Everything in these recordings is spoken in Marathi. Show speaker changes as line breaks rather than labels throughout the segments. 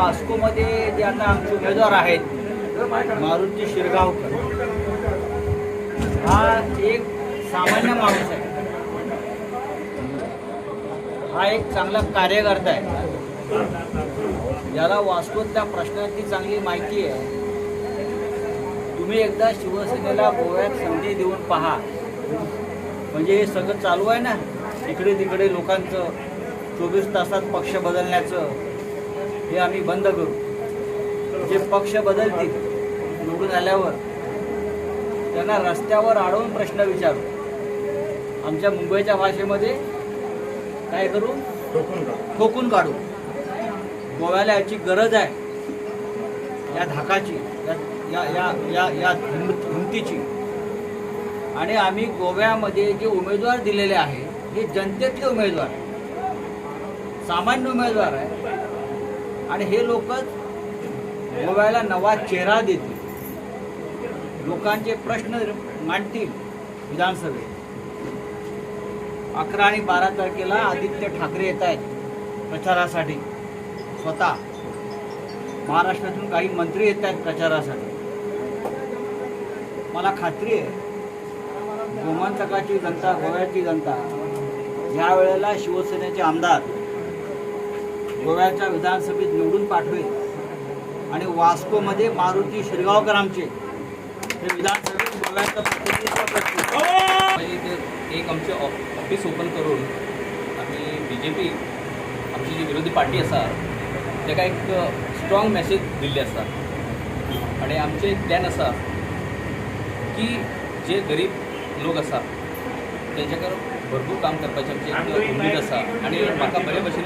वास्कोमध्ये जे आता आमचे उमेदवार आहेत मारुती शिरगावकर, हा एक सामान्य माणूस आहे, हा एक चांगला कार्यकर्ता आहे, ज्याला वास्कोतल्या प्रश्नाची चांगली माहिती आहे. तुम्ही एकदा शिवसेनेला गोव्यात संधी देऊन पहा, म्हणजे हे सगळं चालू आहे ना इकडे तिकडे लोकांचं 24 तासात पक्ष बदलण्याचं, हे आम्ही बंद करू. जे पक्ष बदलतील निवडून आल्यावर त्यांना रस्त्यावर अडवून प्रश्न विचारू. आमच्या मुंबईच्या भाषेमध्ये काय करू, ठोकून काढू. गोव्याला याची गरज आहे, या धाकाची, या या या या हिमतीची. आणि आम्ही गोव्यामध्ये जे उमेदवार दिलेले आहे हे जनतेतले उमेदवार आहे, सामान्य उमेदवार आहे. आणि हे लोक गोव्याला नवा चेहरा देतील, लोकांचे प्रश्न मांडतील विधानसभेत. 11 आणि 12 तारखेला आदित्य ठाकरे येत आहेत प्रचारासाठी, स्वतः महाराष्ट्रातून काही मंत्री येत आहेत प्रचारासाठी. मला खात्री आहे गोमंतकाची जनता, गोव्याची जनता या वेळेला शिवसेनेचे आमदार गोव्याच्या विधानसभेत निवडून पाठवेल आणि वास्कोमध्ये मारुती शिरगावकर आमचे हे विधानसभेत गोव्याचं प्रतिनिधित्व करतील.
एक आमचे ऑफिस ओपन करून आम्ही BJP आमची जी विरोधी पार्टी आसा ताका एक स्ट्रॉंग मॅसेज दिल्ली आसा. आणि आमचे एक प्लॅन आसा की जे गरीब लोक आसा तेंच्या भरपूर काम करपाचें आमचें एक उमेद आसा. आणि म्हाका बरे भशेन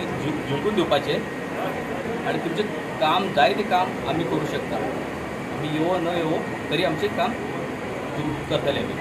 जिंकून दिवपाचें आणि तुमचें काम जाय तें काम आमी करूं शकता. आमी येवो न येवो तरी आमचें काम करतले आमी.